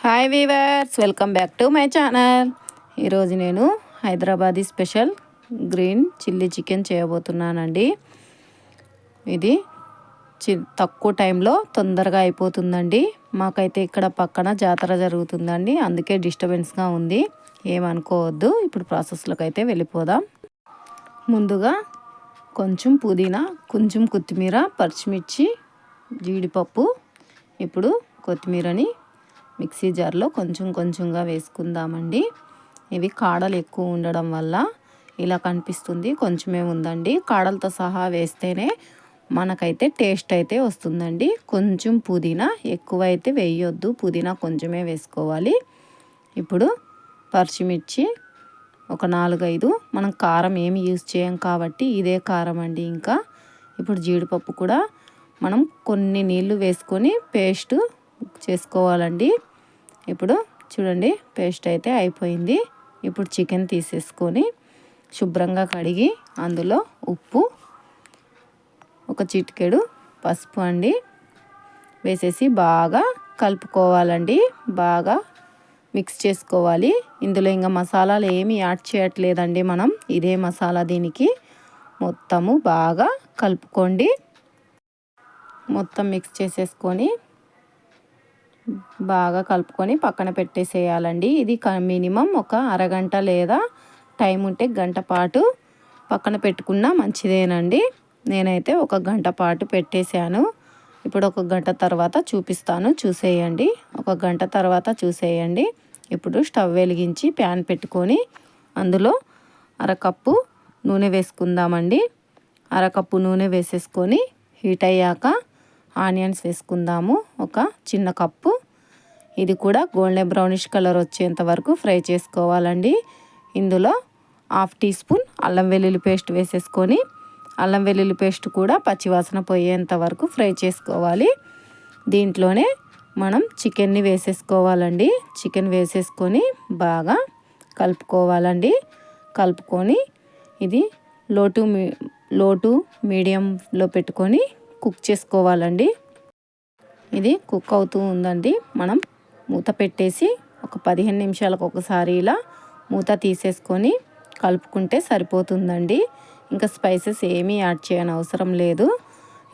Hi viewers, welcome back to my channel. ఈరోజు నేను Hyderabadi special green chilli chicken చేయబోతున్నానండి. ఇది తక్కువ టైంలో తొందరగా అయిపోతుందండి. మాకైతే ఇక్కడ పక్కన జాతర జరుగుతుందండి, అందుకే డిస్టర్బెన్స్గా ఉంది, ఏమనుకోవద్దు. ఇప్పుడు ప్రాసెస్లోకి అయితే వెళ్ళిపోదాం. ముందుగా కొంచెం పుదీనా, కొంచెం కొత్తిమీర, పచ్చిమిర్చి, జీడిపప్పు, ఇప్పుడు కొత్తిమీరని మిక్సీ జార్లో కొంచెంగా వేసుకుందామండి. ఇవి కాడలు ఎక్కువ ఉండడం వల్ల ఇలా కనిపిస్తుంది, కొంచెమే ఉందండి. కాడలతో సహా వేస్తేనే మనకైతే టేస్ట్ అయితే వస్తుందండి. కొంచెం పుదీనా, ఎక్కువ అయితే వేయొద్దు, పుదీనా కొంచెమే వేసుకోవాలి. ఇప్పుడు పచ్చిమిర్చి ఒక 4-5, మనం కారం ఏమి యూజ్ చేయం కాబట్టి ఇదే కారం అండి. ఇంకా ఇప్పుడు జీడిపప్పు కూడా మనం కొన్ని నీళ్లు వేసుకొని పేస్ట్ చేసుకోవాలండి. ఇప్పుడు చూడండి, పేస్ట్ అయితే అయిపోయింది. ఇప్పుడు చికెన్ తీసేసుకొని శుభ్రంగా కడిగి అందులో ఉప్పు, ఒక చిటికెడు పసుపు అండి వేసేసి బాగా కలుపుకోవాలండి. బాగా మిక్స్ చేసుకోవాలి. ఇందులో ఇంకా మసాలాలు ఏమి యాడ్ చేయట్లేదండి మనం, ఇదే మసాలా దీనికి. మొత్తము బాగా కలుపుకోండి. మొత్తం మిక్స్ చేసేసుకొని బాగా కలుపుకొని పక్కన పెట్టేసేయాలండి. ఇది మినిమం ఒక అరగంట లేదా టైం ఉంటే గంట పాటు పక్కన పెట్టుకున్నా మంచిదేనండి. నేనైతే ఒక గంట పాటు పెట్టేశాను. ఇప్పుడు ఒక గంట తర్వాత చూపిస్తాను, చూసేయండి. ఒక గంట తర్వాత చూసేయండి. ఇప్పుడు స్టవ్ వెలిగించి ప్యాన్ పెట్టుకొని అందులో అరకప్పు నూనె వేసుకుందామండి. అరకప్పు నూనె వేసేసుకొని హీట్ అయ్యాక ఆనియన్స్ వేసుకుందాము, ఒక చిన్న కప్పు. ఇది కూడా గోల్డెన్ బ్రౌనిష్ కలర్ వచ్చేంత వరకు ఫ్రై చేసుకోవాలండి. ఇందులో 1/2 టీ స్పూన్ అల్లం వెల్లుల్లి పేస్ట్ వేసేసుకొని అల్లం వెల్లుల్లి పేస్ట్ కూడా పచ్చివాసన పోయేంత వరకు ఫ్రై చేసుకోవాలి. దీంట్లోనే మనం చికెన్ని వేసేసుకోవాలండి. చికెన్ వేసేసుకొని బాగా కలుపుకోవాలండి. కలుపుకొని ఇది లో టు మీడియంలో పెట్టుకొని కుక్ చేసుకోవాలండి. ఇది కుక్ అవుతూ ఉందండి. మనం మూత పెట్టేసి ఒక 15 నిమిషాలకు ఒకసారి ఇలా మూత తీసేసుకొని కలుపుకుంటే సరిపోతుందండి. ఇంకా స్పైసెస్ ఏమీ యాడ్ చేయని అవసరం లేదు.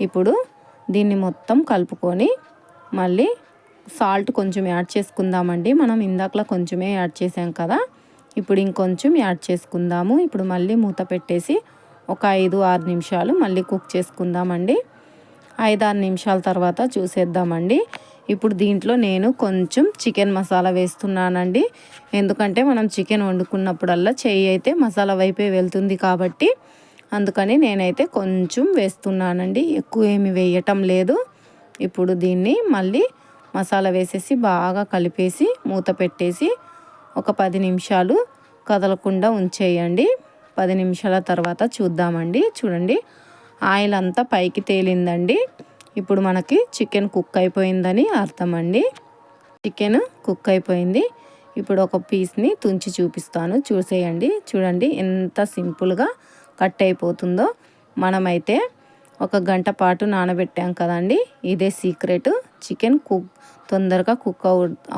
ఇప్పుడు దీన్ని మొత్తం కలుపుకొని మళ్ళీ సాల్ట్ కొంచెం యాడ్ చేసుకుందామండి. మనం ఇందాకలా కొంచెమే యాడ్ చేసాం కదా, ఇప్పుడు ఇంకొంచెం యాడ్ చేసుకుందాము. ఇప్పుడు మళ్ళీ మూత పెట్టేసి ఒక 5-6 నిమిషాలు మళ్ళీ కుక్ చేసుకుందామండి. 5-6 నిమిషాల తర్వాత చూసేద్దామండి. ఇప్పుడు దీంట్లో నేను కొంచెం చికెన్ మసాలా వేస్తున్నానండి. ఎందుకంటే మనం చికెన్ వండుకున్నప్పుడల్లా చెయ్యి అయితే మసాలా వైపే వెళ్తుంది కాబట్టి అందుకని నేనైతే కొంచెం వేస్తున్నానండి, ఎక్కువ ఏమి వేయటం లేదు. ఇప్పుడు దీన్ని మళ్ళీ మసాలా వేసేసి బాగా కలిపేసి మూత పెట్టేసి ఒక 10 నిమిషాలు కదలకుండా ఉంచేయండి. 10 నిమిషాల తర్వాత చూద్దామండి. చూడండి, ఆయిల్ అంతా పైకి తేలిందండి. ఇప్పుడు మనకి చికెన్ కుక్ అయిపోయిందని అర్థం అండి. చికెన్ కుక్ అయిపోయింది. ఇప్పుడు ఒక పీస్ని తుంచి చూపిస్తాను, చూసేయండి. చూడండి ఎంత సింపుల్గా కట్ అయిపోతుందో. మనమైతే ఒక గంట పాటు నానబెట్టాం కదండి, ఇదే సీక్రెట్. చికెన్ తొందరగా కుక్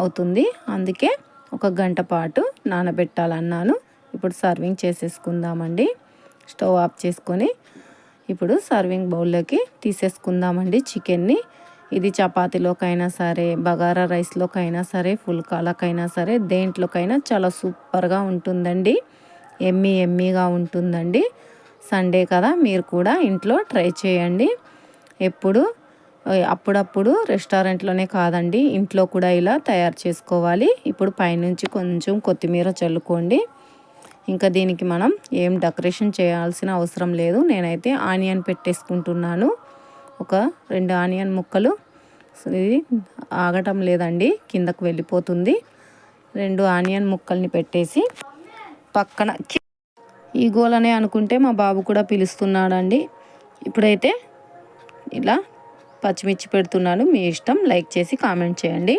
అవుతుంది, అందుకే ఒక గంట పాటు నానబెట్టాలన్నాను. ఇప్పుడు సర్వింగ్ చేసేసుకుందామండి. స్టవ్ ఆఫ్ చేసుకొని ఇప్పుడు సర్వింగ్ బౌల్లోకి తీసేసుకుందామండి చికెన్ని. ఇది చపాతీలోకైనా సరే, బగారా రైస్లోకైనా సరే, ఫుల్కాలకైనా సరే, దేంట్లోకైనా చాలా సూపర్గా ఉంటుందండి. ఎమ్మీగా ఉంటుందండి. సండే కదా, మీరు కూడా ఇంట్లో ట్రై చేయండి. అప్పుడప్పుడు రెస్టారెంట్లోనే కాదండి, ఇంట్లో కూడా ఇలా తయారు చేసుకోవాలి. ఇప్పుడు పైనుంచి కొంచెం కొత్తిమీర చల్లుకోండి. ఇంకా దీనికి మనం ఏం డెకరేషన్ చేయాల్సిన అవసరం లేదు. నేనైతే ఆనియన్ పెట్టేసుకుంటున్నాను, ఒక 2 ఆనియన్ ముక్కలు. ఇది ఆగటం లేదండి, కిందకు వెళ్ళిపోతుంది. 2 ఆనియన్ ముక్కల్ని పెట్టేసి పక్కన ఈ గోలనే అనుకుంటే మా బాబు కూడా పిలుస్తున్నాడండి. ఇప్పుడైతే ఇలా పచ్చిమిర్చి పెడుతున్నాను, మీ ఇష్టం. లైక్ చేసి కామెంట్ చేయండి.